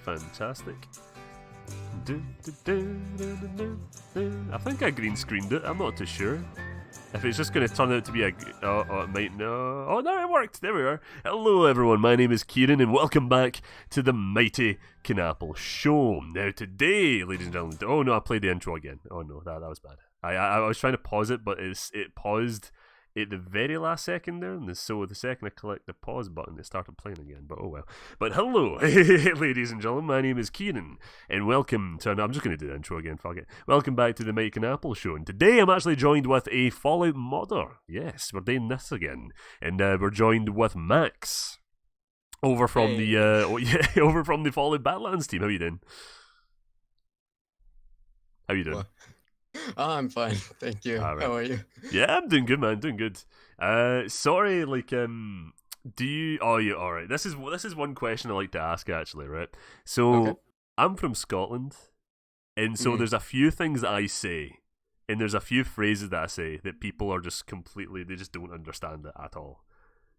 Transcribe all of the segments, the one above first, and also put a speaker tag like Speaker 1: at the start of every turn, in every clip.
Speaker 1: Fantastic. I think I green screened it. I'm not too sure. If it's just going to turn out to be it might no. Oh, no, it worked. There we are. Hello, everyone. My name is Kieran, and welcome back to the mighty Cunapple Show. Now, today, ladies and gentlemen. Oh no, I played the intro again. Oh no, that was bad. I was trying to pause it, but it paused at the very last second there, and so the second I clicked the pause button, it started playing again, but oh well. But hello, ladies and gentlemen, my name is Kieran, and welcome to, I'm just going to do the intro again, fuck it. Welcome back to the Mike and Apple Show, and today I'm actually joined with a Fallout modder. Yes, we're doing this again, and we're joined with Max, over from over from the Fallout Badlands team. How you doing? How you doing?
Speaker 2: What? Oh, I'm fine, thank you. Right. How are you?
Speaker 1: Yeah, I'm doing good, man. Doing good. Sorry, like, do you? Oh, yeah. All right. This is one question I like to ask, actually. Right. So
Speaker 2: Okay.
Speaker 1: I'm from Scotland, and so there's a few things that I say, and there's a few phrases that I say that people are just completely, they just don't understand it at all.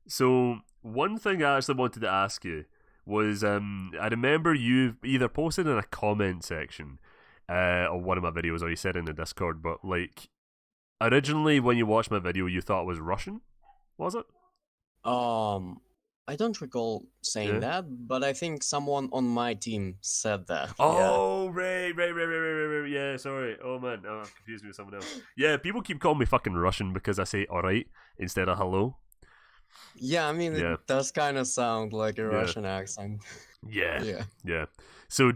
Speaker 1: So one thing I actually wanted to ask you was, I remember you either posted in a comment section on one of my videos, or you said in the Discord, but like originally when you watched my video you thought it was Russian, was it?
Speaker 2: I don't recall saying that, but I think someone on my team said that.
Speaker 1: Oh, right, yeah, sorry. Oh man, I'm confused me with someone else. Yeah, people keep calling me fucking Russian because I say alright instead of hello.
Speaker 2: Yeah, I mean, it does kind of sound like a Russian accent.
Speaker 1: Yeah. So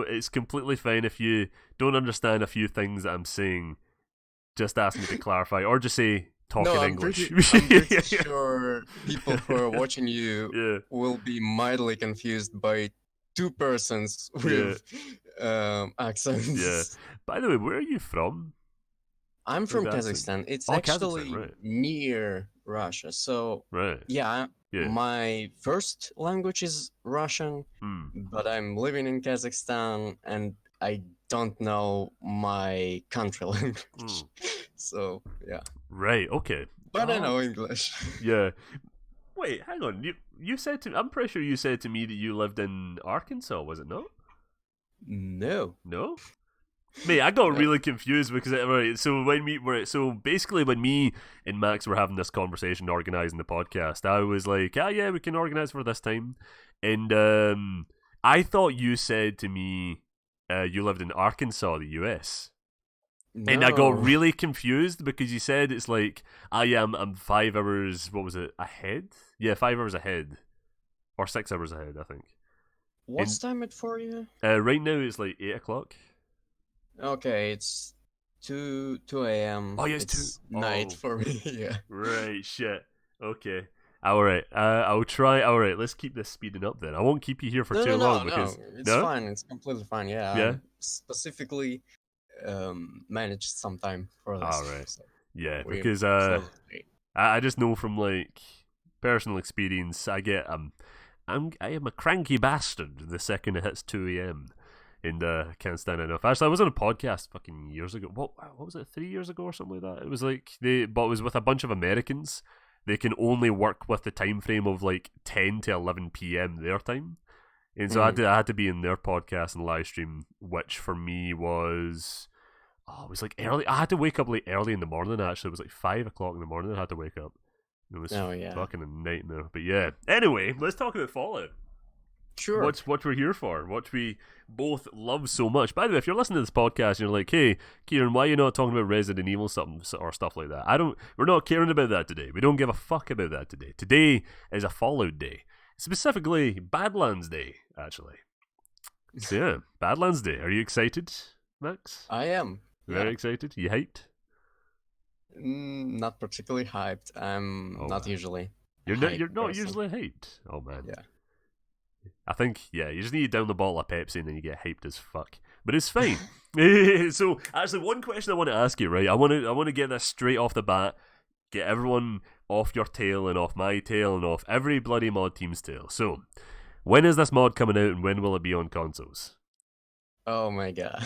Speaker 1: it's completely fine if you don't understand a few things that I'm saying. Just ask me to clarify, or just say talk in English.
Speaker 2: I'm pretty sure people who are watching you will be mildly confused by two persons with accents.
Speaker 1: Yeah. By the way, where are you from?
Speaker 2: I'm from Kazakhstan. It's actually
Speaker 1: Kazakhstan, right.
Speaker 2: near Russia. So my first language is Russian, but I'm living in Kazakhstan and I don't know my country language. So yeah.
Speaker 1: Right. Okay.
Speaker 2: But I know English.
Speaker 1: Yeah. Wait, hang on. You said to, I'm pretty sure you said to me that you lived in Arkansas. Was it not?
Speaker 2: No.
Speaker 1: No. Mate, I got really confused because basically when me and Max were having this conversation organising the podcast, I was like, yeah, we can organise for this time, and I thought you said to me you lived in Arkansas, the US. No. And I got really confused because you said it's like, I'm 5 hours, what was it, ahead? Yeah, 5 hours ahead. Or 6 hours ahead, I think.
Speaker 2: What's time it for you?
Speaker 1: Right now it's like 8 o'clock.
Speaker 2: Okay, it's 2 a.m.
Speaker 1: Oh, yeah,
Speaker 2: it's night for me, yeah.
Speaker 1: Right, shit. Okay. Alright, I'll try. Alright, let's keep this speeding up then. I won't keep you here for too long because...
Speaker 2: No, it's fine. It's completely fine, yeah.
Speaker 1: Yeah?
Speaker 2: Specifically managed some time for this.
Speaker 1: Alright. So because I just know from like personal experience, I am a cranky bastard the second it hits 2 a.m. and can't stand it enough. Actually, I was on a podcast fucking years ago. What was it, 3 years ago or something like that? It was like it was with a bunch of Americans. They can only work with the time frame of like 10 to 11 p.m. their time, and so I had to be in their podcast and live stream, which for me was it was like early. I had to wake up like early in the morning. Actually, it was like 5 o'clock in the morning. I had to wake up. It was fucking a nightmare. But yeah. Anyway, let's talk about Fallout.
Speaker 2: Sure.
Speaker 1: What we're here for, what we both love so much. By the way, if you're listening to this podcast and you're like, hey, Kieran, why are you not talking about Resident Evil or stuff like that? We're not caring about that today. We don't give a fuck about that today. Today is a Fallout day. Specifically, Badlands Day, actually. So yeah, Badlands Day. Are you excited, Max?
Speaker 2: I am.
Speaker 1: Very excited? You hyped?
Speaker 2: Not particularly hyped. I'm not usually.
Speaker 1: You're not usually hyped? Oh man.
Speaker 2: Yeah.
Speaker 1: I think, you just need to down the bottle of Pepsi and then you get hyped as fuck. But it's fine. So, actually, one question I want to ask you, right? I want to get this straight off the bat. Get everyone off your tail and off my tail and off every bloody mod team's tail. So, when is this mod coming out and when will it be on consoles?
Speaker 2: Oh my god.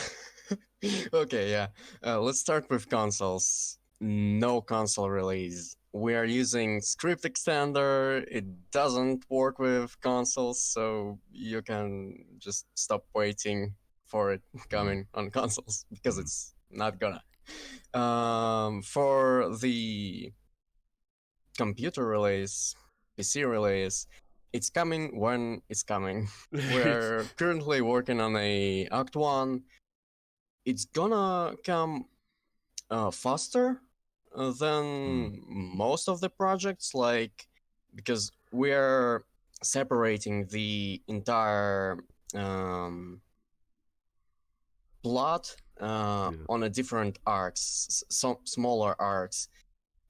Speaker 2: Okay, yeah. Let's start with consoles. No console release we are using script extender. It doesn't work with consoles, so you can just stop waiting for it coming on consoles because it's not gonna. For the computer release, PC release, it's coming when it's coming. We're currently working on a Act 1. It's gonna come faster than most of the projects, like, because we're separating the entire plot on a different arcs, some smaller arcs,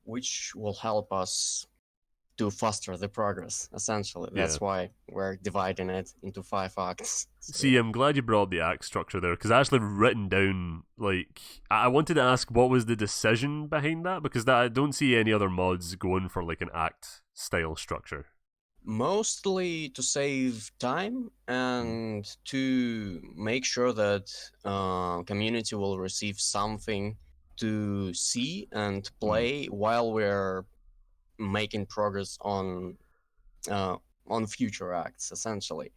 Speaker 2: which will help us to foster the progress, essentially. That's why we're dividing it into 5 acts.
Speaker 1: So, see, I'm glad you brought up the act structure there, because I actually written down, like, I wanted to ask what was the decision behind that, because I don't see any other mods going for, like, an act style structure.
Speaker 2: Mostly to save time and to make sure that community will receive something to see and play while we're making progress on future acts, essentially.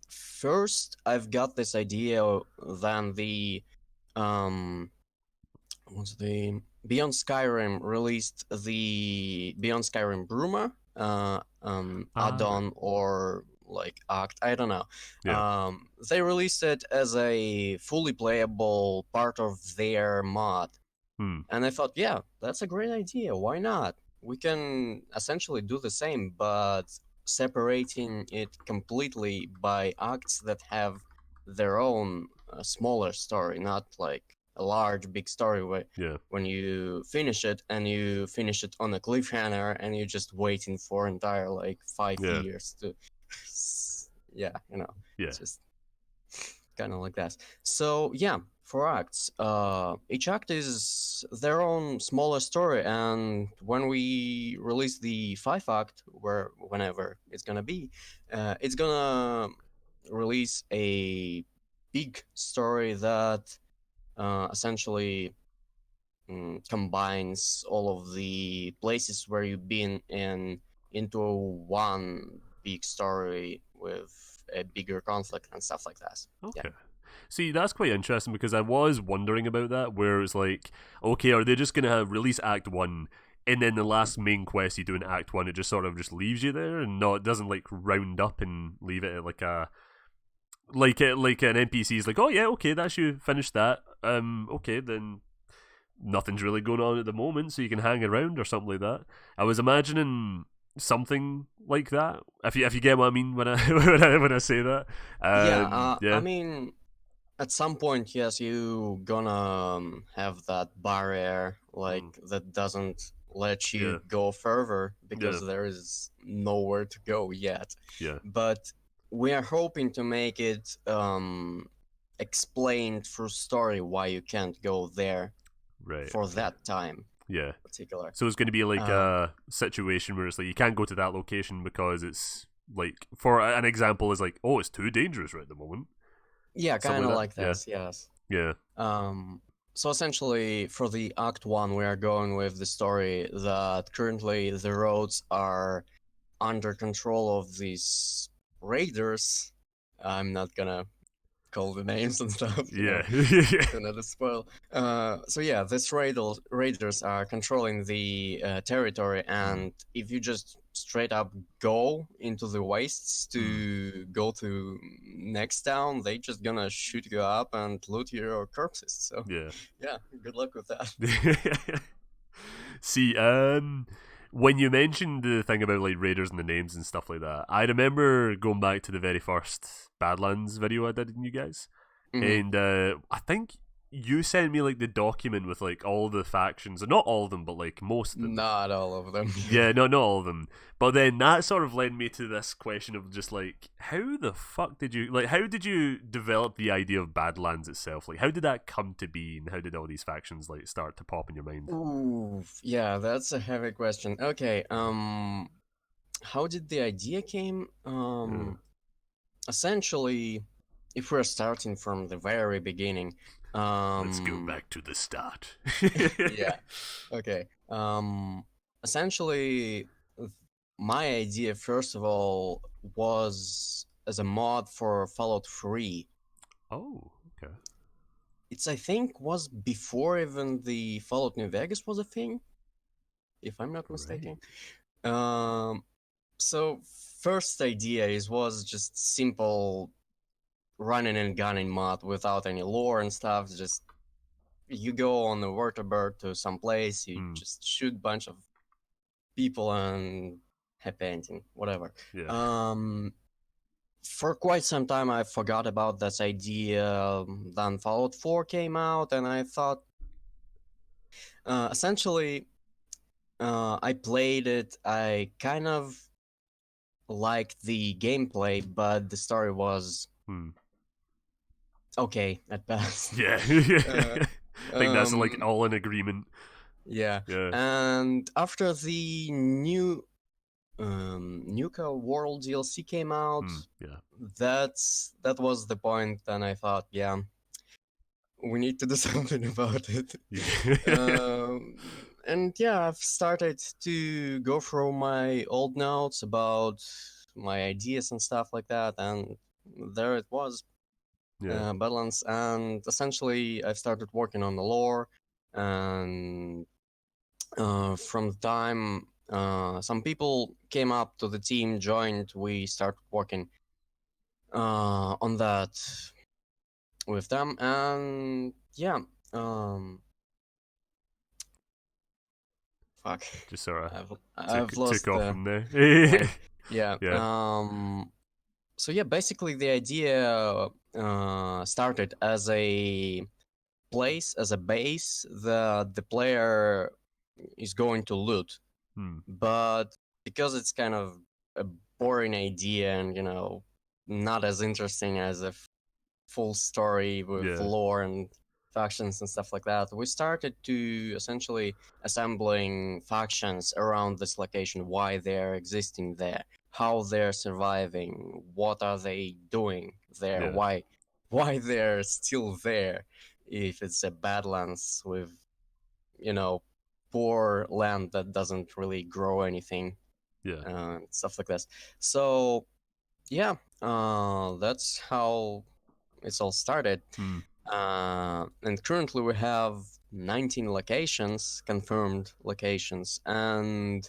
Speaker 2: First, I've got this idea. Then the what's the Beyond Skyrim released the Beyond Skyrim Bruma add-on or like act, I don't know. They released it as a fully playable part of their mod. And I thought, yeah, that's a great idea. Why not? We can essentially do the same, but separating it completely by acts that have their own smaller story, not like a large, big story where when you finish it and you finish it on a cliffhanger and you're just waiting for entire like 5 years to, just kind of like that. So yeah, for acts, each act is their own smaller story, and when we release the 5 act, whenever it's gonna be, it's gonna release a big story that essentially combines all of the places where you've been into one big story with a bigger conflict and stuff like that.
Speaker 1: Okay. See, that's quite interesting, because I was wondering about that, where it's like, okay, are they just going to release Act 1, and then the last main quest you do in Act 1, it just sort of just leaves you there, and it doesn't like round up and leave it at like a... Like an NPC is like, oh yeah, okay, that's you, finished that. Okay, then nothing's really going on at the moment, so you can hang around or something like that. I was imagining something like that. If you get what I mean when I when I say that.
Speaker 2: I mean, at some point, yes, you gonna have that barrier like that doesn't let you go further because there is nowhere to go yet. But we are hoping to make it explained through story why you can't go there for that time. Particular.
Speaker 1: So it's going to be like a situation where it's like you can't go to that location because it's like, for an example, is like, oh, it's too dangerous right at the moment.
Speaker 2: Yeah, kind of like this, yes.
Speaker 1: Yeah.
Speaker 2: So essentially, for the Act 1, we are going with the story that currently the roads are under control of these raiders. I'm not gonna call the names and stuff. Another spoil. So yeah, these raiders are controlling the territory, and if you just straight up go into the wastes to go to next town, they just gonna shoot you up and loot your corpses. So yeah, good luck with that.
Speaker 1: See, when you mentioned the thing about like raiders and the names and stuff like that, I remember going back to the very first Badlands video I did in you guys, and I think you sent me like the document with like all the factions, and not all of them, but like most of them.
Speaker 2: Not all of them.
Speaker 1: Yeah, no, not all of them. But then that sort of led me to this question of just like, how the fuck did you how did you develop the idea of Badlands itself? Like, how did that come to be, and how did all these factions like start to pop in your mind?
Speaker 2: Ooh, yeah, that's a heavy question. Okay, how did the idea came? Essentially, if we're starting from the very beginning,
Speaker 1: Let's go back to the start.
Speaker 2: Yeah. Okay. Essentially, my idea, first of all, was as a mod for Fallout 3.
Speaker 1: Oh, okay.
Speaker 2: It's, I think, was before even the Fallout New Vegas was a thing, if I'm not mistaken. Right. So first idea was just simple running and gunning mod without any lore and stuff. Just you go on a vertibird to some place, you just shoot a bunch of people and happy ending, whatever.
Speaker 1: Yeah.
Speaker 2: For quite some time I forgot about this idea. Then Fallout 4 came out, and I thought, essentially, I played it. I kind of liked the gameplay, but the story was okay at best.
Speaker 1: Yeah. I think that's like all in agreement.
Speaker 2: Yeah. And after the new Nuka World DLC came out, that was the point. And I thought, yeah, we need to do something about it. And yeah, I've started to go through my old notes about my ideas and stuff like that, and there it was, Badlands. And essentially, I've started working on the lore, and from the time some people came up to the team, joined, we started working on that with them, and yeah. Fuck.
Speaker 1: Just sort of
Speaker 2: I've lost
Speaker 1: took off from there.
Speaker 2: Yeah. So yeah, basically the idea started as a place, as a base that the player is going to loot. But because it's kind of a boring idea and, not as interesting as a full story with lore and factions and stuff like that, we started to essentially assembling factions around this location, why they're existing there, how they're surviving, what are they doing there, why they're still there, if it's a Badlands with, poor land that doesn't really grow anything, stuff like this. So yeah, that's how it's all started. And currently we have 19 locations, confirmed locations, and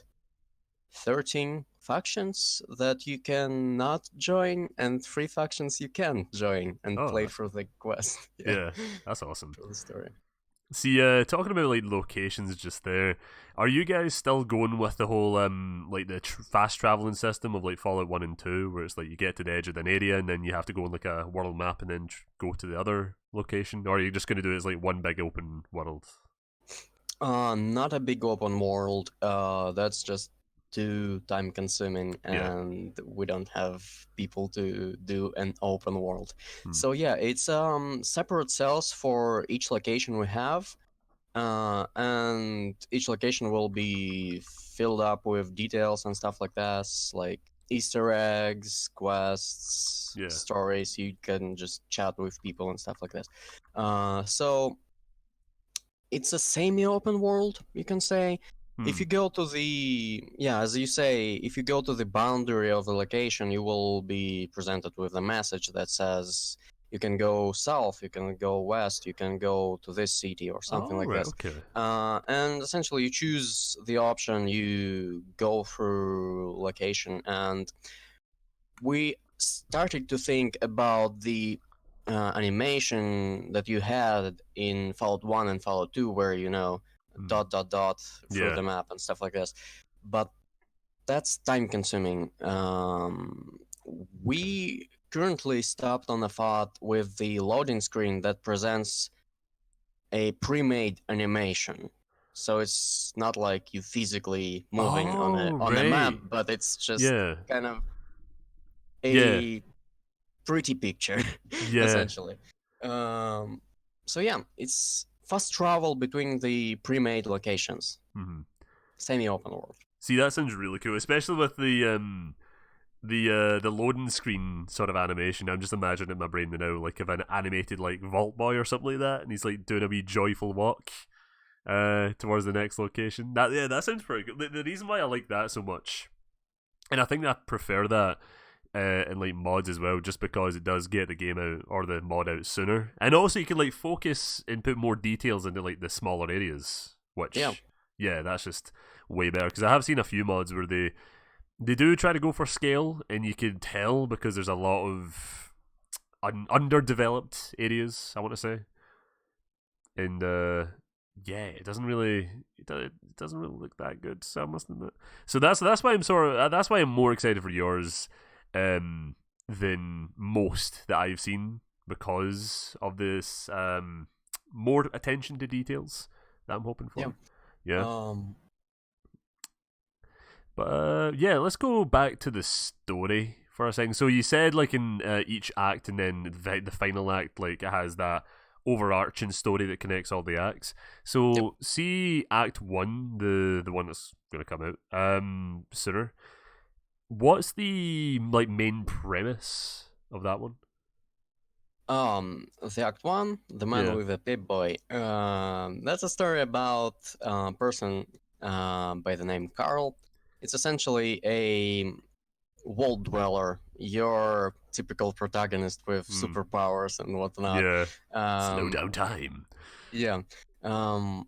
Speaker 2: 13 factions that you can not join, and 3 factions you can join and play through the quest.
Speaker 1: Yeah, that's awesome.
Speaker 2: Through the story.
Speaker 1: See, talking about like locations just there, are you guys still going with the whole like the fast traveling system of like Fallout 1 and 2, where it's like you get to the edge of an area and then you have to go on like a world map and then go to the other location, or are you just going to do it as like one big open world?
Speaker 2: Not a big open world. That's just too time consuming, and we don't have people to do an open world. So yeah, it's separate cells for each location we have, and each location will be filled up with details and stuff like that, like Easter eggs, quests, stories. You can just chat with people and stuff like this. So it's a semi-open world, you can say. If you go to the, as you say, if you go to the boundary of the location, you will be presented with a message that says you can go south, you can go west, you can go to this city or something like this.
Speaker 1: Okay.
Speaker 2: And essentially you choose the option, you go through location, and we started to think about the animation that you had in Fallout 1 and Fallout 2, where, dot, dot, dot through the map and stuff like this. But that's time consuming. We currently stopped on a thought with the loading screen that presents a pre-made animation. So it's not like you physically moving on a map, but it's just kind of a pretty picture, essentially. So yeah, it's fast travel between the pre-made locations. Semi-open world.
Speaker 1: See, that sounds really cool, especially with the the loading screen sort of animation. I'm just imagining in my brain now, like of an animated like Vault Boy or something like that, and he's like doing a wee joyful walk towards the next location. That sounds pretty good. The reason why I like that so much, and I think I prefer that in like mods as well, just because it does get the game out or the mod out sooner, and also you can like focus and put more details into like the smaller areas, which yeah, that's just way better. Because I have seen a few mods where they do try to go for scale, and you can tell because there's a lot of underdeveloped areas, I want to say, and yeah, it doesn't really look that good. So I must admit. So that's why I'm more excited for yours than most that I've seen, because of this more attention to details that I'm hoping for. Yeah. But yeah, let's go back to the story for a second. So you said like in each act, and then the final act, like it has that overarching story that connects all the acts. So see Act 1, the one that's going to come out sooner. What's the like main premise of that one?
Speaker 2: The Act 1, The Man with the Pip-Boy. That's a story about a person by the name Carl. It's essentially a world dweller, your typical protagonist with superpowers and whatnot.
Speaker 1: Slow down time.
Speaker 2: Yeah. So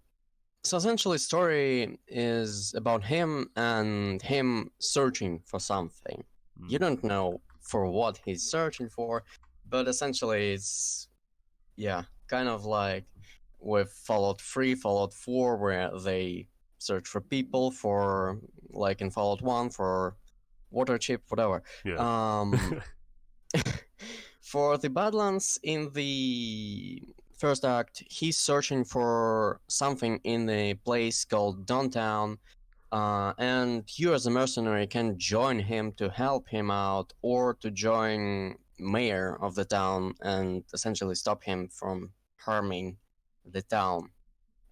Speaker 2: essentially, story is about him and him searching for something. You don't know for what he's searching for, but essentially it's, kind of like with Fallout 3, Fallout 4, where they search for people, for, like in Fallout 1, for water chip, whatever. For the Badlands, in the first act, he's searching for something in a place called Downtown, and you as a mercenary can join him to help him out, or to join mayor of the town and essentially stop him from harming the town,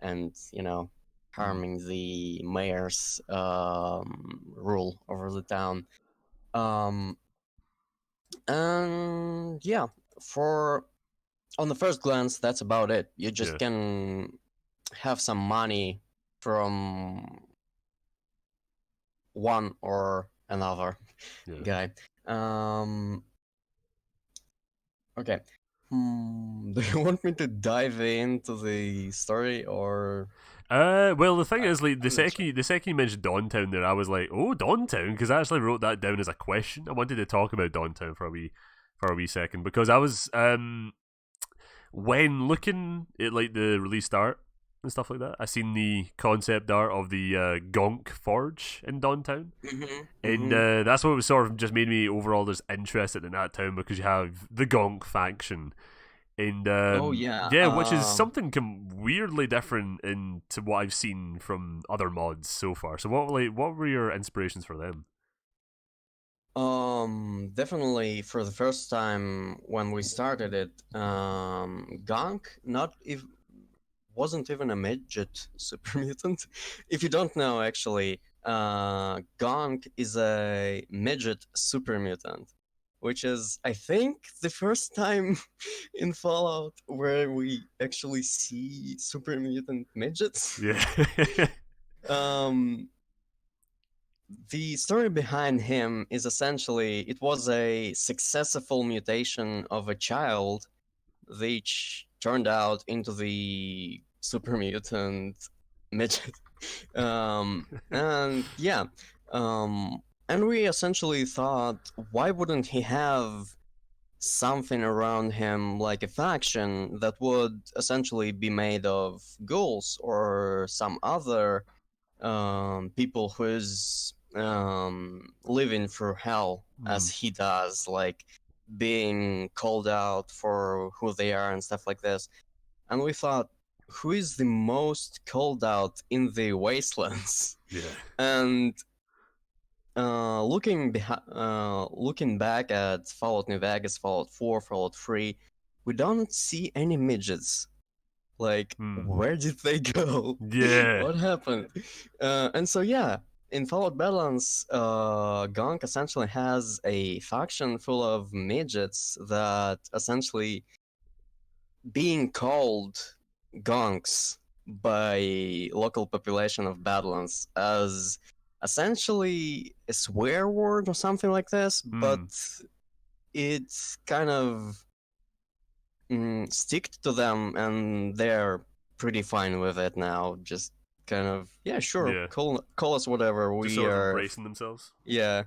Speaker 2: and harming the mayor's rule over the town. And yeah, on the first glance, that's about it. You just can have some money from one or another guy. Okay. Do you want me to dive into the story, or?
Speaker 1: Well, the thing is, like the second you mentioned Dawntown there, I was like, oh, Dawntown, because I actually wrote that down as a question. I wanted to talk about Dawntown for a wee second, because I was when looking at like the released art and stuff like that, I seen the concept art of the Gonk Forge in Dawntown, and that's what was sort of just made me overall just interested in that town, because you have the Gonk faction. And which is something weirdly different to what I've seen from other mods so far. So what were your inspirations for them?
Speaker 2: Definitely for the first time when we started it, Gonk wasn't even a midget super mutant. If you don't know, actually, Gonk is a midget super mutant, which is, I think, the first time in Fallout where we actually see super mutant midgets.
Speaker 1: Yeah.
Speaker 2: The story behind him is essentially, it was a successful mutation of a child, which turned out into the super mutant midget. And we essentially thought, why wouldn't he have something around him, like a faction that would essentially be made of ghouls or some other people who's living through hell as he does, like being called out for who they are and stuff like this. And we thought, who is the most called out in the wastelands? And looking back at Fallout New Vegas, Fallout 4, Fallout 3, we don't see any midgets. Like, where did they go?
Speaker 1: Yeah.
Speaker 2: What happened? And so in Fallout Badlands, Gonk essentially has a faction full of midgets that essentially being called gonks by local population of Badlands as essentially a swear word or something like this, but it's kind of stick to them and they're pretty fine with it now. Just kind of sure, call us whatever.
Speaker 1: Just
Speaker 2: we
Speaker 1: sort of
Speaker 2: are
Speaker 1: embracing themselves.
Speaker 2: Yeah.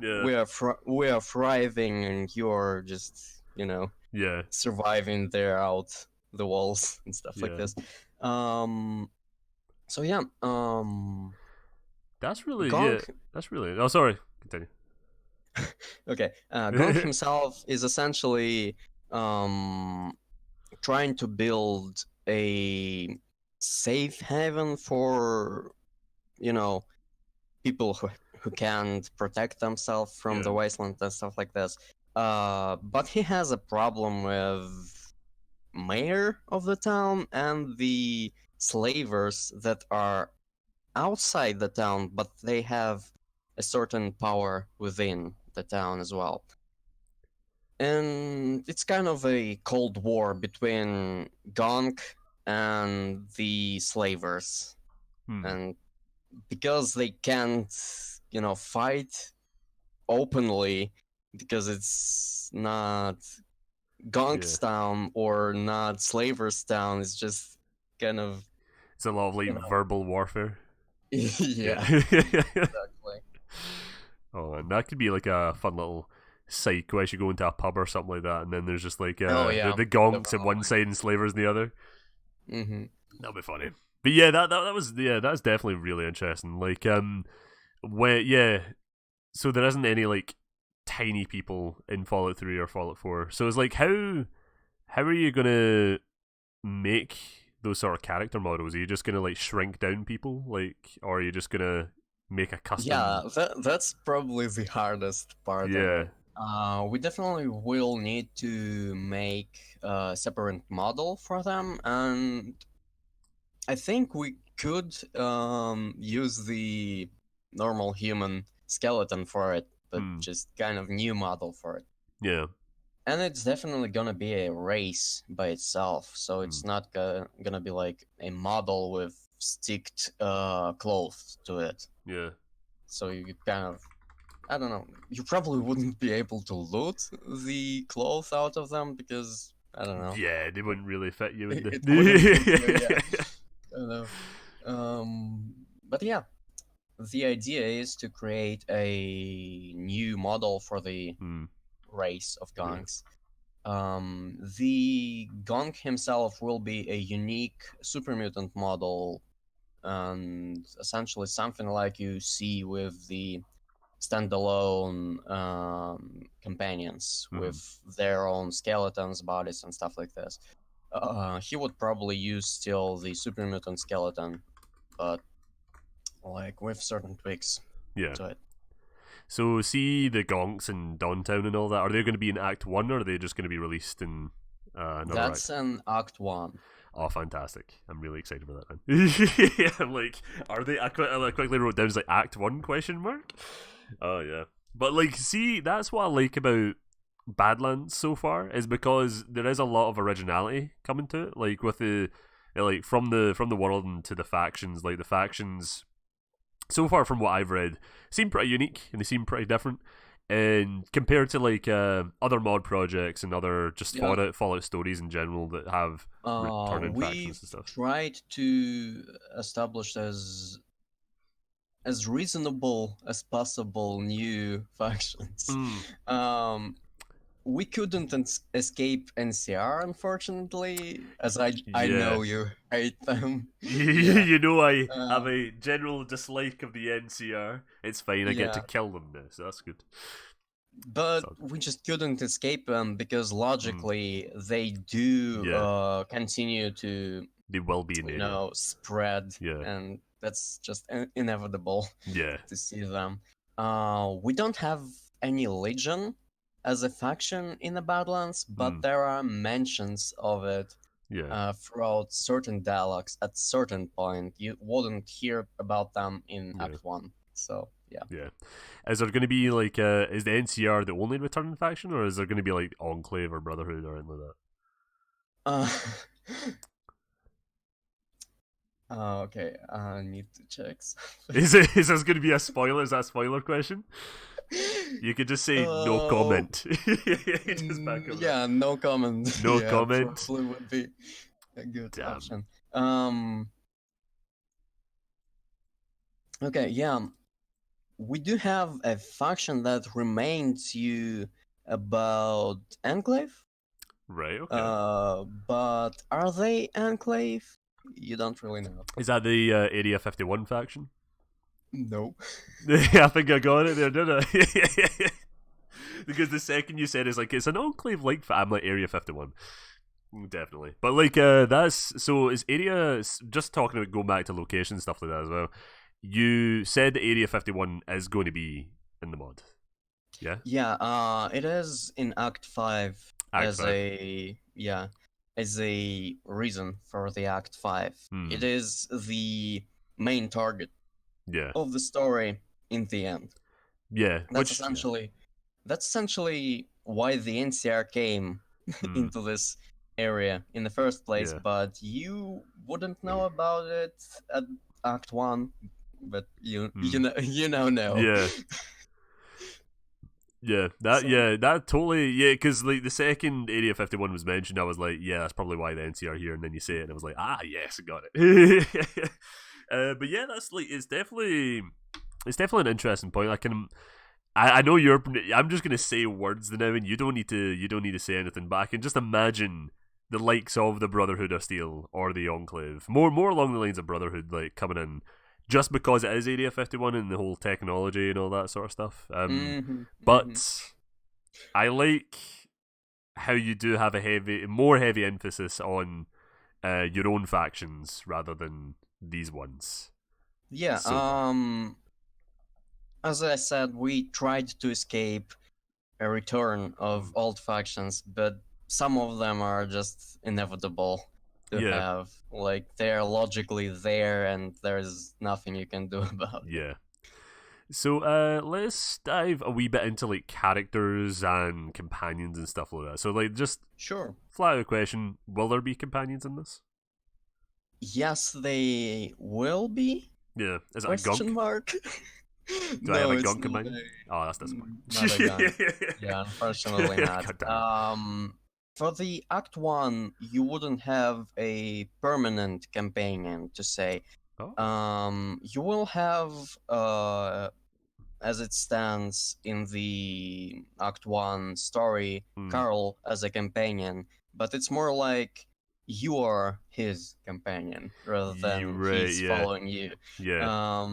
Speaker 2: we are thriving and you're just surviving there out the walls and stuff like this. So yeah,
Speaker 1: that's really that's really. Oh, sorry. Continue.
Speaker 2: Okay, Gonk himself is essentially trying to build a safe haven for people who can't protect themselves from the wasteland and stuff like this. But he has a problem with mayor of the town and the slavers that are outside the town, but they have a certain power within the town as well. And it's kind of a cold war between Gonk and the slavers. And because they can't, fight openly, because it's not Gonk's town or not Slaver's town, it's just kind of...
Speaker 1: It's a lot of like verbal warfare.
Speaker 2: Yeah. Exactly.
Speaker 1: Oh, and that could be like a fun little side quest. You go into a pub or something like that, and then there's just like the gonks at one side and slavers on the other. That'll be funny. But yeah, that was that's definitely really interesting. Like so there isn't any like tiny people in Fallout 3 or Fallout 4. So it's like how are you gonna make those sort of character models? Are you just gonna like shrink down people, like, or are you just gonna make a custom?
Speaker 2: Yeah, that's probably the hardest part of it. We definitely will need to make a separate model for them, and I think we could use the normal human skeleton for it, but just kind of new model for it.
Speaker 1: Yeah.
Speaker 2: And it's definitely gonna be a race by itself, so it's not gonna be like a model with sticked clothes to it.
Speaker 1: Yeah.
Speaker 2: So you kind of, I don't know, you probably wouldn't be able to loot the clothes out of them because, I don't know.
Speaker 1: Yeah, they wouldn't really fit you.
Speaker 2: It wouldn't fit you, yeah. I don't know. But yeah, the idea is to create a new model for the race of gonks. The gonk himself will be a unique super mutant model, and essentially something like you see with the standalone companions with their own skeletons, bodies, and stuff like this. He would probably use still the super mutant skeleton, but like with certain tweaks to it.
Speaker 1: So see the gonks in Dawntown and all that, are they going to be in Act 1 or are they just going to be released in another
Speaker 2: That's
Speaker 1: act?
Speaker 2: in Act 1.
Speaker 1: Oh, fantastic. I'm really excited for that then. Yeah, I'm like, are they? I quickly wrote down, it's like Act 1 question mark? Oh, yeah. But like, see, that's what I like about Badlands so far, is because there is a lot of originality coming to it. Like with the like from the world and to the factions, like the factions so far from what I've read seem pretty unique and they seem pretty different. And compared to like other mod projects and other just Fallout stories in general that have returning factions and stuff,
Speaker 2: tried to establish as reasonable as possible new factions. We couldn't escape NCR, unfortunately, as I know you hate them.
Speaker 1: You know I have a general dislike of the NCR. It's fine, I get to kill them now, so that's good.
Speaker 2: But we just couldn't escape them because logically they do continue to...
Speaker 1: They will be in
Speaker 2: spread, and that's just inevitable to see them. We don't have any Legion as a faction in the Badlands, but there are mentions of it throughout certain dialogues at certain point. You wouldn't hear about them in Act 1, so Yeah.
Speaker 1: Yeah. Is there going to be like is the NCR the only returning faction, or is there going to be like Enclave or Brotherhood or anything like
Speaker 2: that? Okay, I need to check
Speaker 1: something. Is this going to be a spoiler? Is that a spoiler question? You could just say no comment.
Speaker 2: Just back yeah, no comment.
Speaker 1: No comment.
Speaker 2: Probably would be a good option. Okay, yeah. We do have a faction that reminds you about Enclave.
Speaker 1: Right, okay.
Speaker 2: But are they Enclave? You don't really know.
Speaker 1: Is that the Area 51 faction?
Speaker 2: No.
Speaker 1: I think I got it there, didn't I? Because the second you said it's an Enclave like I'm like Area 51. Definitely. But like that's so is Area just talking about going back to location stuff like that as well. You said Area 51 is going to be in the mod. Yeah?
Speaker 2: Yeah, it is in Act 5 as a reason for the Act 5. It is the main target of the story in the end.
Speaker 1: Yeah.
Speaker 2: That's essentially why the NCR came into this area in the first place, but you wouldn't know about it at Act 1, but you know.
Speaker 1: Yeah. Yeah, that totally, because like the second Area 51 was mentioned, I was like, yeah, that's probably why the NCR here, and then you say it, and I was like, yes, I got it. But yeah, that's like, it's definitely an interesting point. I know I'm just gonna say words now, and you don't need to say anything, but I can just imagine the likes of the Brotherhood of Steel or the Enclave, more along the lines of Brotherhood, like coming in. Just because it is Area 51 and the whole technology and all that sort of stuff. But I like how you do have a more heavy emphasis on your own factions rather than these ones.
Speaker 2: Yeah, as I said, we tried to escape a return of old factions, but some of them are just inevitable to have. Like, they're logically there and there's nothing you can do about it.
Speaker 1: Yeah. So let's dive a wee bit into like characters and companions and stuff like that. So like just flat out question, will there be companions in this?
Speaker 2: Yes, they will be.
Speaker 1: Yeah. Is it a gunk?
Speaker 2: Mark?
Speaker 1: Do I have a gunk companion? Oh, that's disappointing.
Speaker 2: Not a gunk. Yeah, unfortunately not. For the Act 1, you wouldn't have a permanent companion to say. You will have, as it stands in the Act 1 story, Carl as a companion, but it's more like you are his companion rather than he's following you.
Speaker 1: Yeah.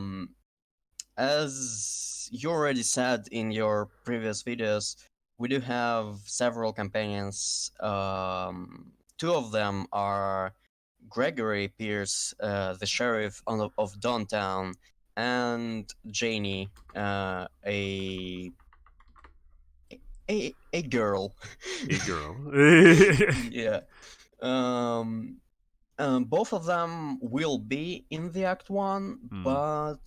Speaker 2: As you already said in your previous videos, we do have several companions. Two of them are Gregory Pierce, the sheriff of Downtown, and Janie, a girl.
Speaker 1: A girl.
Speaker 2: Yeah. Both of them will be in the Act 1, but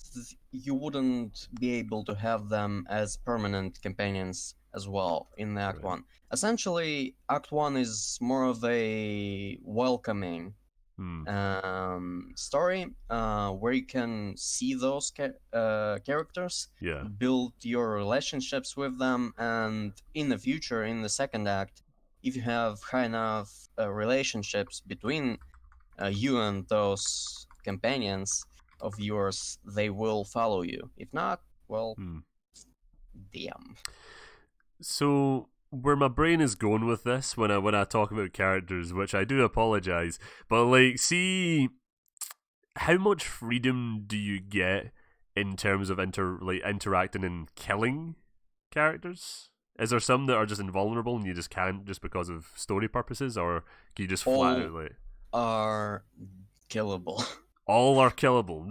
Speaker 2: you wouldn't be able to have them as permanent companions as well in the Act 1. Essentially, Act 1 is more of a welcoming story where you can see those characters, build your relationships with them, and in the future, in the second act, if you have high enough relationships between you and those companions of yours, they will follow you. If not, well, damn.
Speaker 1: So where my brain is going with this when I talk about characters, which I do apologize, but like, see, how much freedom do you get in terms of interacting and killing characters? Is there some that are just invulnerable and you just can't just because of story purposes, or can you just flat out like?
Speaker 2: Are killable.
Speaker 1: All are killable.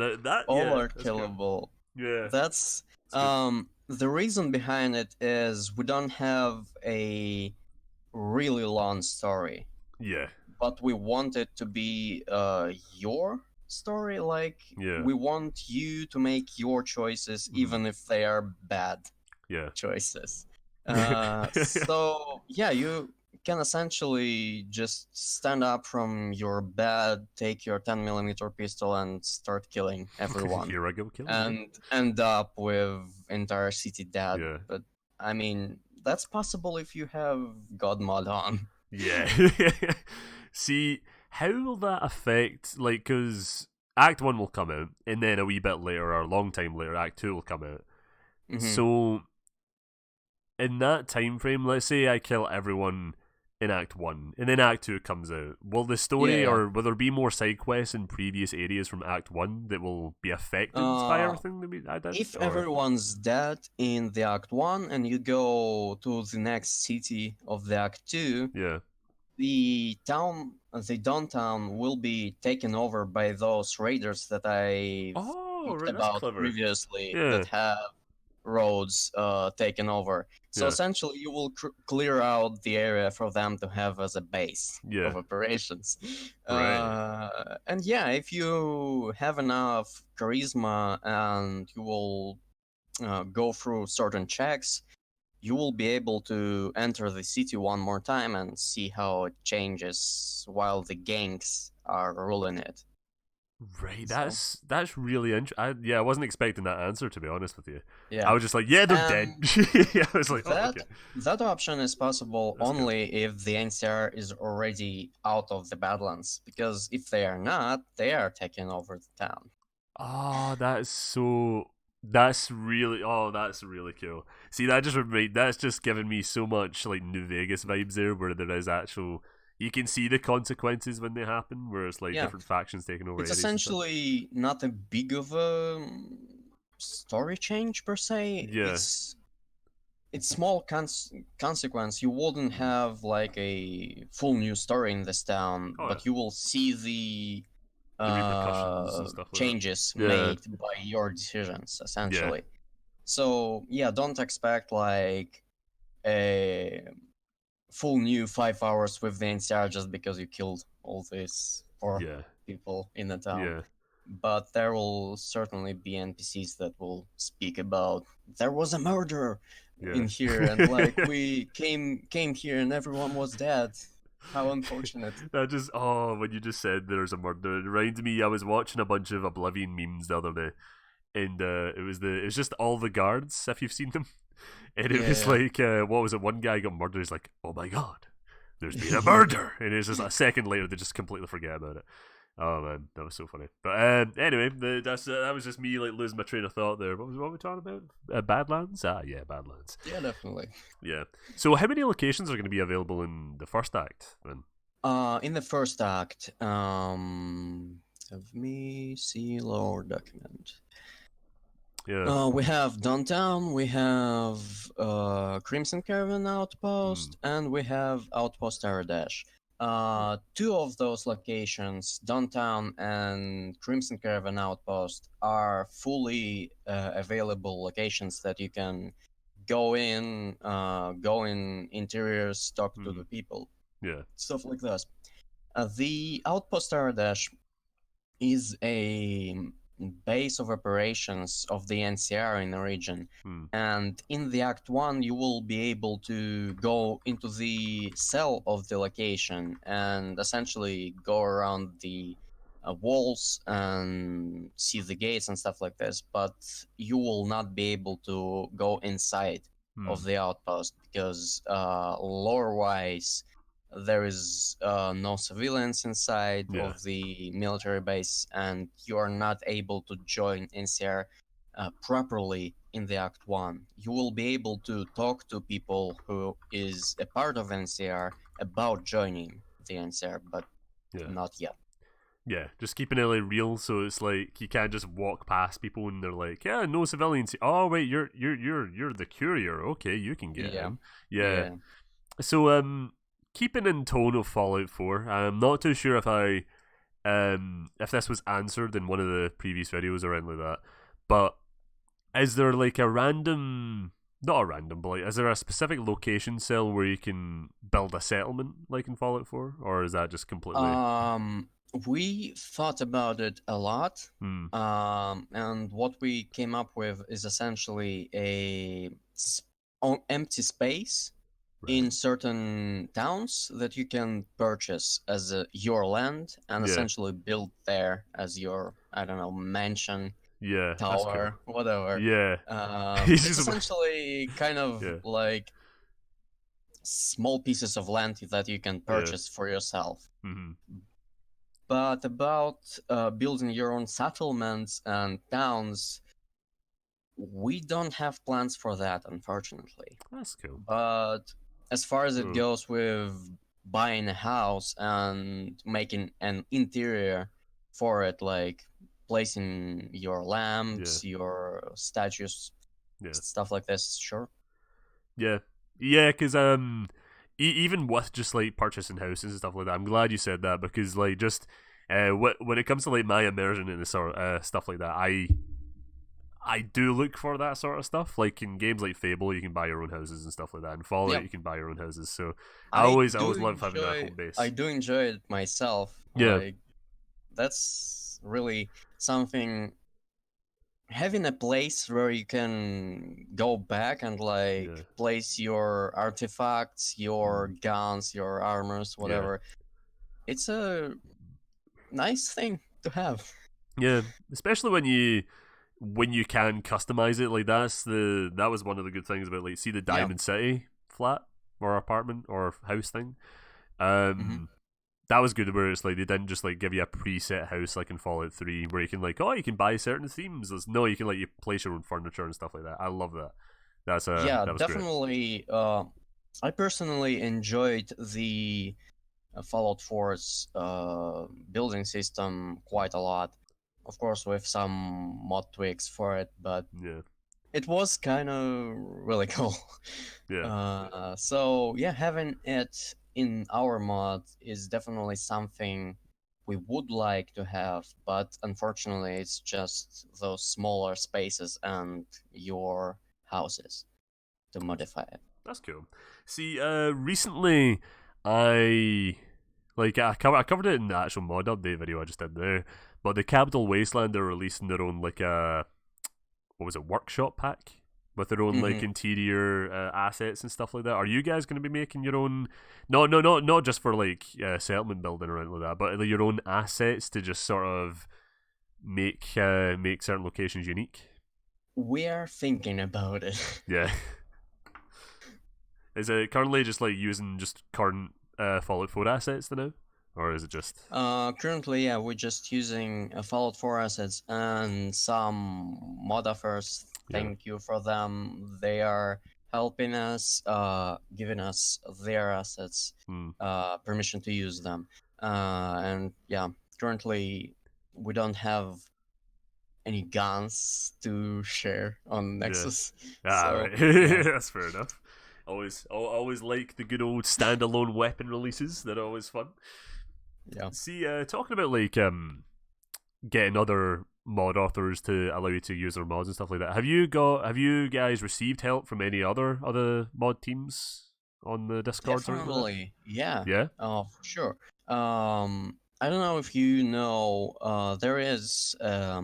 Speaker 2: All are killable.
Speaker 1: Yeah.
Speaker 2: That's the reason behind it is we don't have a really long story.
Speaker 1: Yeah.
Speaker 2: But we want it to be your story. Like, we want you to make your choices, even if they are bad choices. So yeah, you can essentially just stand up from your bed, take your 10mm pistol, and start killing everyone.
Speaker 1: Here I go, killing.
Speaker 2: And end up with entire city dead. Yeah. But I mean, that's possible if you have God mod on.
Speaker 1: Yeah. See, how will that affect, like, because Act 1 will come out, and then a wee bit later, or a long time later, Act 2 will come out. Mm-hmm. So, in that time frame, let's say I kill everyone in Act 1, and then Act 2 comes out. Will the story, or will there be more side quests in previous areas from Act 1 that will be affected by everything that I did?
Speaker 2: If everyone's dead in the Act 1 and you go to the next city of the Act 2, the downtown will be taken over by those raiders that I talked about previously that have roads taken over. So essentially you will clear out the area for them to have as a base of operations. And if you have enough charisma and you will go through certain checks, you will be able to enter the city one more time and see how it changes while the gangs are ruling it.
Speaker 1: Right, that's really interesting. I wasn't expecting that answer, to be honest with you. I was just like, they're dead. I was like,
Speaker 2: that option is possible only if the NCR is already out of the Badlands, because if they are not, they are taking over the town.
Speaker 1: Oh, that's really cool. See, that's just giving me so much like New Vegas vibes there, where there is actual. You can see the consequences when they happen, where it's like different factions taking over.
Speaker 2: It's essentially not a big of a story change per se. Yeah. It's small consequence. You wouldn't have like a full new story in this town, but you will see the
Speaker 1: repercussions and stuff like
Speaker 2: changes made by your decisions, essentially. So don't expect like a full new 5 hours with the NCR just because you killed all these poor people in the town. But there will certainly be NPCs that will speak about there was a murder in here, and like we came here and everyone was dead. How unfortunate.
Speaker 1: That just when you just said there's a murder, it reminds me. I was watching a bunch of Oblivion memes the other day, and it was just all the guards, if you've seen them. And it was like, what was it? One guy got murdered. He's like, "Oh my god, there's been a murder!" And it's just a second later, they just completely forget about it. Oh man, that was so funny. But anyway, that was just me like losing my train of thought there. What were we talking about? Badlands? Badlands.
Speaker 2: Yeah, definitely.
Speaker 1: Yeah. So, how many locations are going to be available in the first act then?
Speaker 2: In the first act, let me see lore document. We have downtown, we have Crimson Caravan Outpost, and we have Outpost Aradash. Two of those locations, downtown and Crimson Caravan Outpost, are fully available locations that you can go in interiors, talk to the people, stuff like that. The Outpost Aradash is a base of operations of the NCR in the region, and in the Act 1 you will be able to go into the cell of the location and essentially go around the walls and see the gates and stuff like this, but you will not be able to go inside of the outpost because lore wise there is no civilians inside of the military base, and you are not able to join NCR properly in the Act 1. You will be able to talk to people who is a part of NCR about joining the NCR, but not yet.
Speaker 1: Yeah, just keeping it like real, so it's like you can't just walk past people and they're like, "Yeah, no civilians." Oh wait, you're the courier. Okay, you can get in. Yeah. So keeping in tone of Fallout 4, I'm not too sure if this was answered in one of the previous videos or anything like that, but is there like a random, not a random, but like, is there a specific location cell where you can build a settlement like in Fallout 4, or is that just completely...
Speaker 2: We thought about it a lot, and what we came up with is essentially a empty space in certain towns that you can purchase as your land and essentially build there as your, I don't know, mansion, tower,
Speaker 1: cool.
Speaker 2: whatever.
Speaker 1: Yeah.
Speaker 2: It's essentially kind of like small pieces of land that you can purchase for yourself. But about building your own settlements and towns, we don't have plans for that, unfortunately.
Speaker 1: That's cool.
Speaker 2: But as far as it goes with buying a house and making an interior for it, like placing your lamps, your statues, stuff like this, sure.
Speaker 1: Yeah, because even with just like purchasing houses and stuff like that, I'm glad you said that, because like just when it comes to like my immersion in the sort of stuff like that, I do look for that sort of stuff. Like in games like Fable, you can buy your own houses and stuff like that. In Fallout, you can buy your own houses. So I always love having that home base.
Speaker 2: I do enjoy it myself.
Speaker 1: Yeah,
Speaker 2: like, that's really something. Having a place where you can go back and like place your artifacts, your guns, your armors, whatever. It's a nice thing to have.
Speaker 1: Yeah, especially when you can customize it. Like that was one of the good things about, like, see the Diamond City flat or apartment or house thing. That was good, where it's like they didn't just like give you a preset house like in Fallout 3 where you can like, oh, you can buy certain themes. No, you can like you place your own furniture and stuff like that. I love that. That was
Speaker 2: definitely. I personally enjoyed the Fallout 4's building system quite a lot. Of course, with some mod tweaks for it, but it was kind of really cool. So yeah, having it in our mod is definitely something we would like to have, but unfortunately it's just those smaller spaces and your houses to modify it.
Speaker 1: That's cool. See, recently I covered it in the actual mod update video I just did there, but the Capital Wasteland are releasing their own like workshop pack with their own like interior assets and stuff like that. Are you guys going to be making your own? Not just for like settlement building or anything like that, but like, your own assets to just sort of make certain locations unique.
Speaker 2: We are thinking about it.
Speaker 1: Yeah. Is it currently just like using just current Fallout 4 assets now? Or is it just...
Speaker 2: currently, yeah, we're just using Fallout 4 assets and some modders. Thank you for them. They are helping us, giving us their assets, permission to use them. And yeah, currently we don't have any guns to share on Nexus.
Speaker 1: Right. That's fair enough. Always like the good old standalone weapon releases. They're always fun.
Speaker 2: Yeah.
Speaker 1: See, talking about like getting other mod authors to allow you to use their mods and stuff like that. Have you guys received help from any other mod teams on the Discord?
Speaker 2: Definitely, yeah.
Speaker 1: Yeah.
Speaker 2: Oh, for sure. I don't know if you know. There is a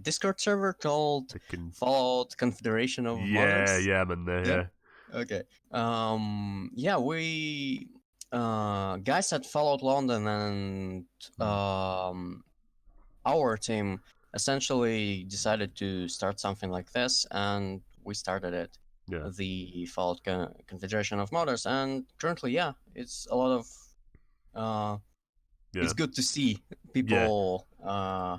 Speaker 2: Discord server called Fallout Confederation of Modders.
Speaker 1: Yeah, I'm in there. Yeah.
Speaker 2: Okay. Yeah, we guys at Fallout London and our team essentially decided to start something like this, and we started it.
Speaker 1: Yeah.
Speaker 2: The Fallout Confederation of Modders, and currently, yeah, it's a lot of it's good to see people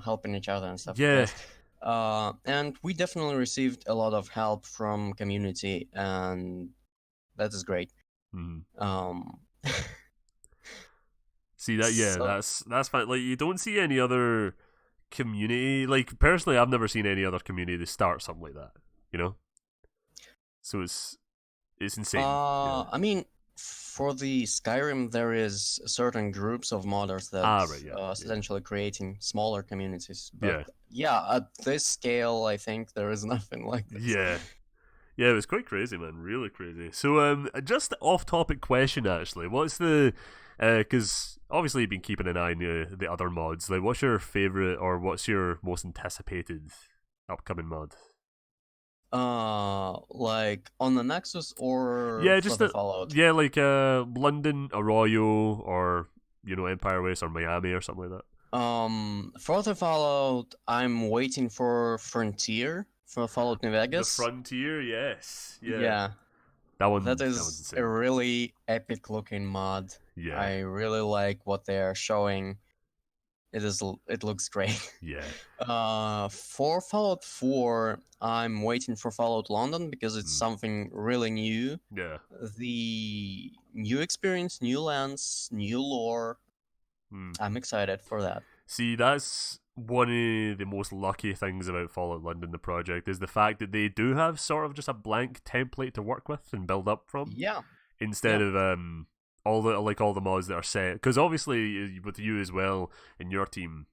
Speaker 2: helping each other and stuff like this. And we definitely received a lot of help from community, and that is great.
Speaker 1: See that? Yeah, so, that's fine. Like, you don't see any other community. Like, personally, I've never seen any other community that start something like that. You know. So it's insane.
Speaker 2: I mean, for the Skyrim, there is certain groups of modders that essentially creating smaller communities. But yeah, at this scale, I think there is nothing like this.
Speaker 1: Yeah, it was quite crazy, man. Really crazy. So, just off-topic question, actually. What's the... Because obviously you've been keeping an eye on the other mods. Like, what's your favourite or what's your most anticipated upcoming mod?
Speaker 2: Like on the Nexus or
Speaker 1: Yeah,
Speaker 2: for the Fallout?
Speaker 1: Yeah, like London, Arroyo, or Empire West or Miami or something like
Speaker 2: that. For the Fallout, I'm waiting for Frontier for Fallout New Vegas.
Speaker 1: The Frontier, yes,
Speaker 2: yeah. That is a really epic looking mod. Yeah, I really like what they are showing. It looks great.
Speaker 1: Yeah.
Speaker 2: For Fallout 4, I'm waiting for Fallout London because it's something really new.
Speaker 1: Yeah.
Speaker 2: The new experience, new lands, new lore. I'm excited for that.
Speaker 1: See, that's one of the most lucky things about Fallout London, the project, is the fact that they do have sort of just a blank template to work with and build up from.
Speaker 2: Yeah.
Speaker 1: Instead of all the mods that are set, because obviously with you as well in your team,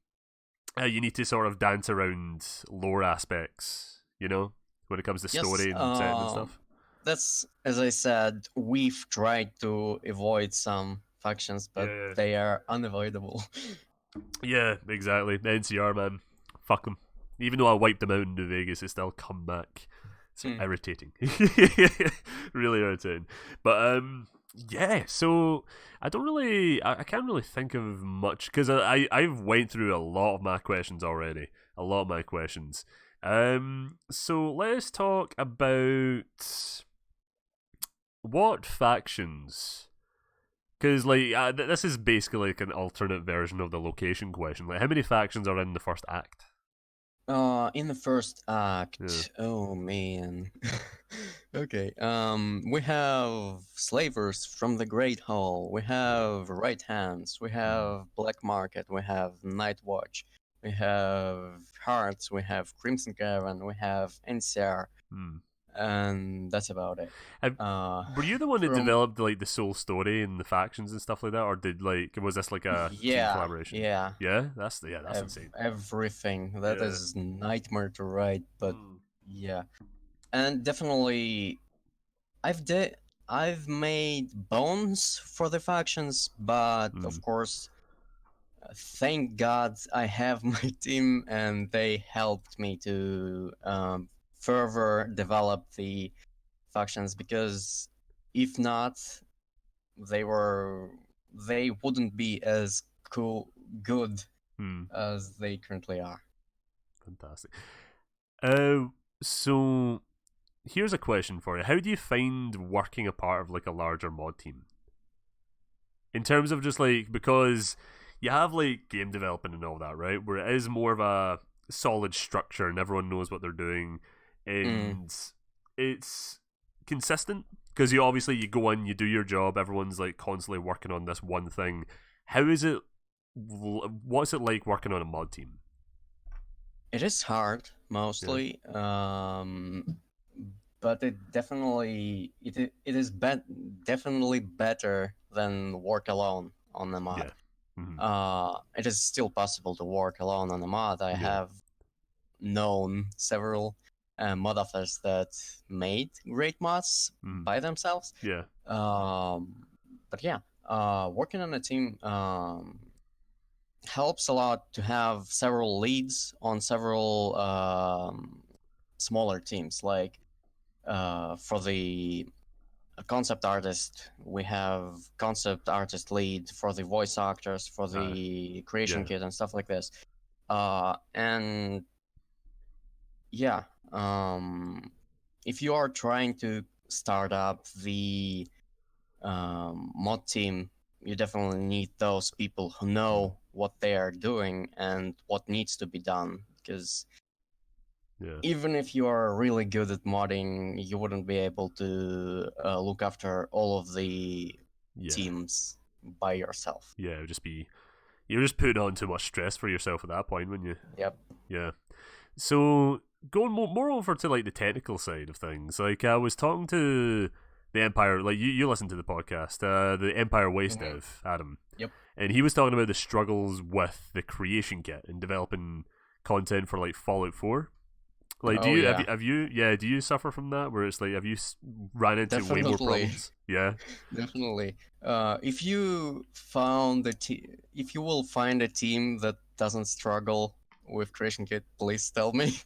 Speaker 1: you need to sort of dance around lore aspects, when it comes to story and setting and stuff.
Speaker 2: That's, as I said, we've tried to avoid some factions, but they are unavoidable.
Speaker 1: Yeah, exactly. The NCR, man, fuck them. Even though I wiped them out in New Vegas, they still come back. It's irritating. Really irritating. But yeah, so I can't really think of much because I've went through a lot of my questions already. A lot of my questions. So let's talk about what factions. Because this is basically like an alternate version of the location question. Like, how many factions are in the first act?
Speaker 2: In the first act, oh man. Okay. We have slavers from the Great Hall. We have right hands. We have Black Market. We have Night Watch. We have Hearts. We have Crimson Caravan. We have NCR. And that's about it.
Speaker 1: Were you the one that developed like the sole story and the factions and stuff like that, or was this like a team collaboration?
Speaker 2: Yeah.
Speaker 1: That's insane.
Speaker 2: Everything that is nightmare to write, but yeah, and definitely, I've made bones for the factions, but of course, thank God I have my team, and they helped me to further develop the factions, because if not, they wouldn't be as good as they currently are.
Speaker 1: Fantastic. So here's a question for you. How do you find working a part of like a larger mod team? In terms of just like, because you have like game developing and all that, right? Where it is more of a solid structure and everyone knows what they're doing, and it's consistent because you go in, you do your job, everyone's like constantly working on this one thing. What's it like working on a mod team?
Speaker 2: It is hard mostly, but it definitely definitely better than work alone on the mod. It is still possible to work alone on the mod. I have known several mod authors that made great mods by themselves. But yeah, working on a team helps a lot to have several leads on several smaller teams. Like for the concept artist, we have concept artist lead for the voice actors, for the creation kit and stuff like this. And yeah, if you are trying to start up the mod team, you definitely need those people who know what they are doing and what needs to be done, because even if you are really good at modding, you wouldn't be able to look after all of the teams by yourself.
Speaker 1: Yeah, you're just putting on too much stress for yourself at that point, wouldn't you?
Speaker 2: Yep.
Speaker 1: Yeah. So going more over to like the technical side of things, like I was talking to the Empire, like you listen to the podcast, the Empire Waste dev, Adam.
Speaker 2: Yep.
Speaker 1: And he was talking about the struggles with the creation kit and developing content for like Fallout 4. Like, do you suffer from that where it's like, have you ran into way more problems? Yeah,
Speaker 2: definitely. If you if you will find a team that doesn't struggle with Creation Kit, please tell me.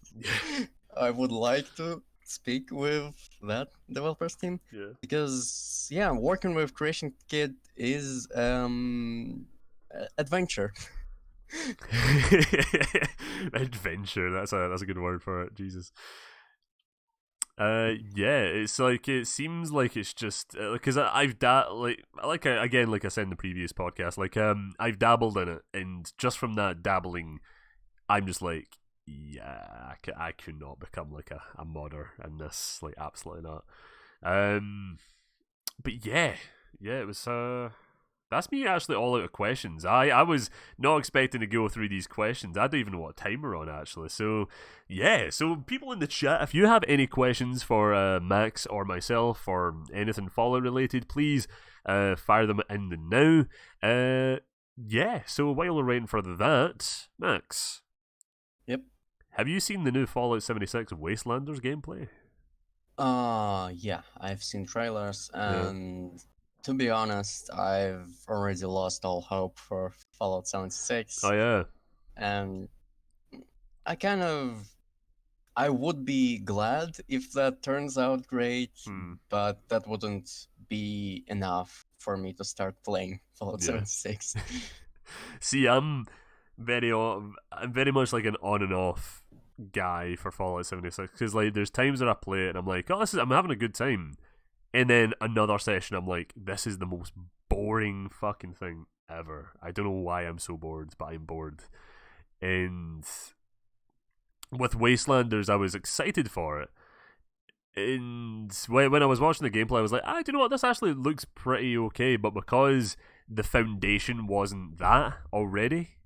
Speaker 2: I would like to speak with that developers team.
Speaker 1: Yeah.
Speaker 2: Because working with Creation Kit is adventure.
Speaker 1: Adventure. That's a good word for it. Jesus. It's like it seems like it's just because I've like I said in the previous podcast, I've dabbled in it, and just from that dabbling, I'm just like, yeah, I could not become like a modder in this, like absolutely not. But yeah, it was that's me actually all out of questions. I was not expecting to go through these questions. I don't even know what time we're on actually. So yeah, so people in the chat, if you have any questions for Max or myself or anything Fallout related, please fire them in the now. Yeah, so while we're waiting for that, Max.
Speaker 2: Yep.
Speaker 1: Have you seen the new Fallout 76 Wastelanders gameplay?
Speaker 2: Yeah, I've seen trailers, and to be honest, I've already lost all hope for Fallout 76.
Speaker 1: Oh yeah.
Speaker 2: And I would be glad if that turns out great, but that wouldn't be enough for me to start playing Fallout 76.
Speaker 1: See, I'm very much like an on and off guy for Fallout 76 because like there's times that I play it and I'm like, oh, I'm having a good time, and then another session I'm like, this is the most boring fucking thing ever. I don't know why I'm so bored, but I'm bored. And with Wastelanders, I was excited for it. And when I was watching the gameplay, I was like, do you know what? This actually looks pretty okay. But because the foundation wasn't that already,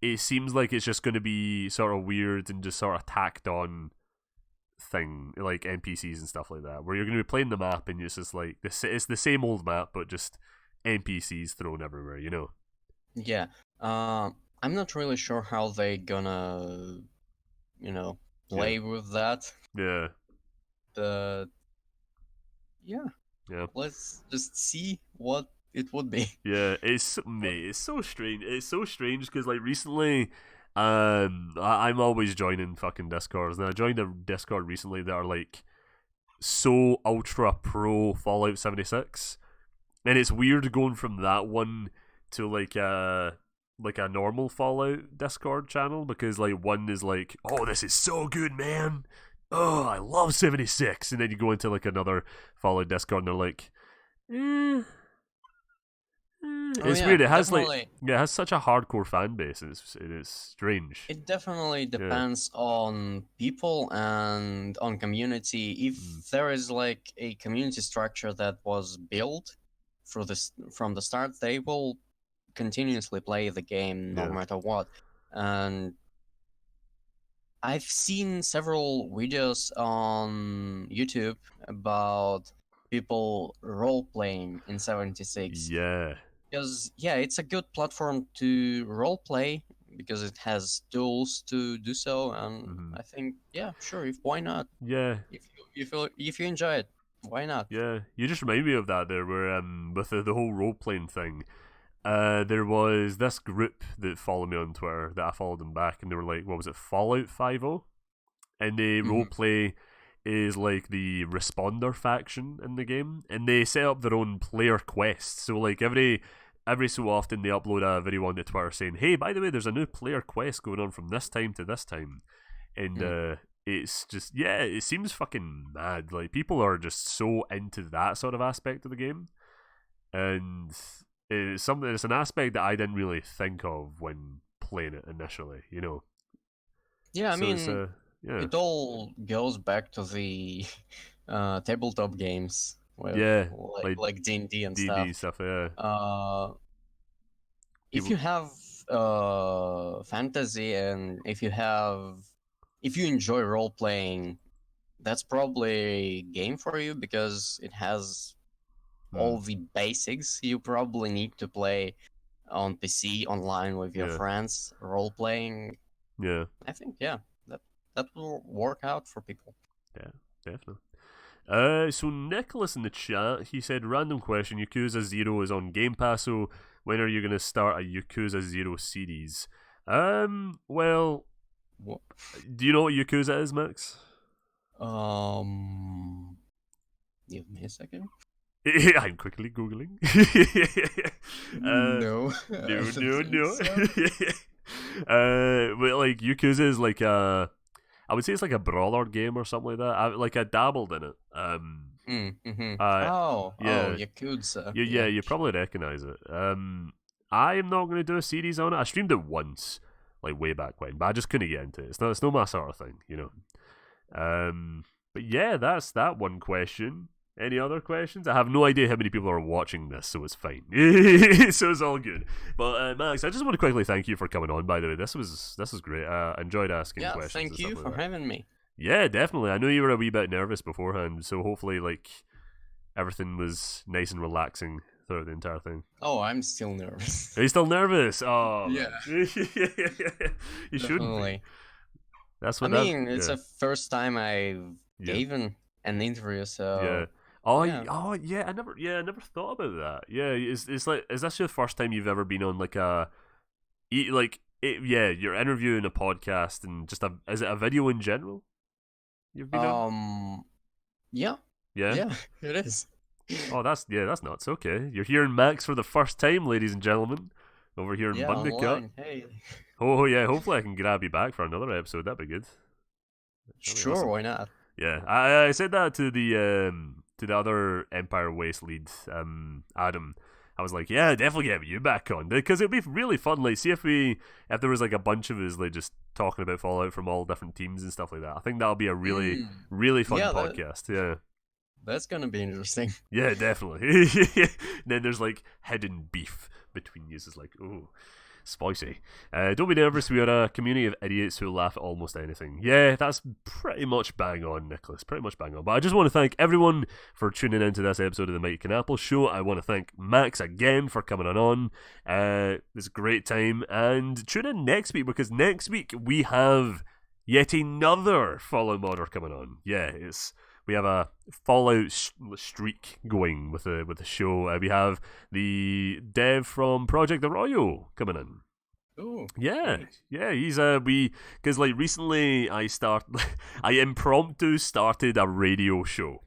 Speaker 1: it seems like it's just going to be sort of weird and just sort of tacked on thing, like NPCs and stuff like that, where you're going to be playing the map and it's just like, it's the same old map, but just NPCs thrown everywhere, you know?
Speaker 2: Yeah. I'm not really sure how they gonna, play with that.
Speaker 1: Yeah.
Speaker 2: But yeah. Let's just see what it would be.
Speaker 1: Yeah, it's so strange. It's so strange because like recently, I'm always joining fucking Discords, and I joined a Discord recently that are like so ultra pro Fallout 76, and it's weird going from that one to like a normal Fallout Discord channel, because like one is like, oh, this is so good, man. Oh, I love 76, and then you go into like another Fallout Discord and they're like, it's weird. It has it has such a hardcore fan base. It is strange.
Speaker 2: It definitely depends on people and on community. If there is like a community structure that was built from the start, they will continuously play the game no matter what. And I've seen several videos on YouTube about people role playing in 76.
Speaker 1: Yeah.
Speaker 2: Because it's a good platform to role play because it has tools to do so, and I think sure, why not?
Speaker 1: Yeah.
Speaker 2: If you enjoy it, why not?
Speaker 1: Yeah, you just remind me of that there, where with the whole role playing thing. There was this group that followed me on Twitter that I followed them back, and they were like, what was it, Fallout 5.0? And the roleplay is like the responder faction in the game, and they set up their own player quests. So like every so often they upload a video onto Twitter saying, hey, by the way, there's a new player quest going on from this time to this time. And it's just, it seems fucking mad. Like, people are just so into that sort of aspect of the game. And it's an aspect that I didn't really think of when playing it initially, you know?
Speaker 2: Yeah, I mean, it all goes back to the tabletop games. With, like D&D and
Speaker 1: D&D
Speaker 2: stuff. If you have fantasy, and if you enjoy role playing, that's probably a game for you, because it has all the basics you probably need to play on PC online with your friends, role playing.
Speaker 1: Yeah.
Speaker 2: I think that will work out for people.
Speaker 1: Yeah, definitely. So Nicholas in the chat, he said, random question, Yakuza 0 is on Game Pass, so when are you going to start a Yakuza 0 series? Well,
Speaker 2: what?
Speaker 1: Do you know what Yakuza is, Max?
Speaker 2: Give me a second.
Speaker 1: I'm quickly Googling.
Speaker 2: No.
Speaker 1: No. But like Yakuza is like I would say it's like a brawler game or something like that. I dabbled in it.
Speaker 2: Yakuza.
Speaker 1: Yeah, you probably recognize it. I am not going to do a series on it. I streamed it once, like way back when, but I just couldn't get into it. It's no my sort of thing, you know. But yeah, that's that one question. Any other questions? I have no idea how many people are watching this, so it's fine. So it's all good. But Max, I just want to quickly thank you for coming on. By the way, this was great. I enjoyed asking questions.
Speaker 2: Yeah, thank you for having me.
Speaker 1: Yeah, definitely. I know you were a wee bit nervous beforehand, so hopefully, like, everything was nice and relaxing throughout the entire thing.
Speaker 2: Oh, I'm still nervous.
Speaker 1: Are you still nervous? Oh,
Speaker 2: yeah.
Speaker 1: You shouldn't be. That's what
Speaker 2: it's the first time I gave an interview, so
Speaker 1: yeah. I never thought about that. Yeah, is this your first time you've ever been on like you're interviewing a podcast and just is it a video in general? You've been on?
Speaker 2: Yeah, it is.
Speaker 1: Oh, that's nuts. Okay, you're hearing Max for the first time, ladies and gentlemen, over here in Bundicot.
Speaker 2: Hey.
Speaker 1: Oh yeah, hopefully I can grab you back for another episode. That'd be good.
Speaker 2: Sure, awesome. Why not?
Speaker 1: Yeah, I said that to the other Empire Waste lead, Adam. I was like, yeah, definitely get you back on, because it'd be really fun. Like, see if there was like a bunch of us like just talking about Fallout from all different teams and stuff like that. I think that'll be a really really fun podcast. Yeah.
Speaker 2: That's gonna be interesting.
Speaker 1: Yeah, definitely. Then there's like hidden beef between you. It's like, oh, spicy. Don't be nervous. We are a community of idiots who laugh at almost anything. Yeah, that's pretty much bang on, Nicholas. Pretty much bang on. But I just want to thank everyone for tuning into this episode of the Mighty Cunapple Show. I want to thank Max again for coming on. It's a great time. And tune in next week, because next week we have yet another Fallout modder coming on. Yeah, we have a Fallout streak going with the show. We have the dev from Project Arroyo coming in.
Speaker 2: Oh,
Speaker 1: yeah, great. Yeah. He's because like recently I impromptu started a radio show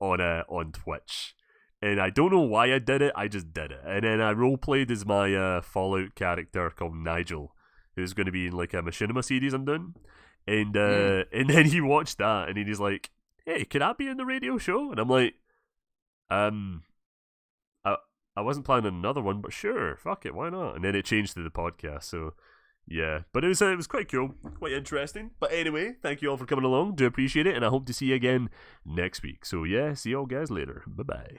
Speaker 1: on Twitch, and I don't know why I did it. I just did it, and then I roleplayed as my Fallout character called Nigel, who's going to be in like a machinima series I'm doing, and then he watched that and he's like, hey, could I be in the radio show? And I'm like, I wasn't planning another one, but sure, fuck it, why not? And then it changed to the podcast, so yeah. But it was quite cool, quite interesting. But anyway, thank you all for coming along, do appreciate it, and I hope to see you again next week. So yeah, see you all guys later, bye-bye.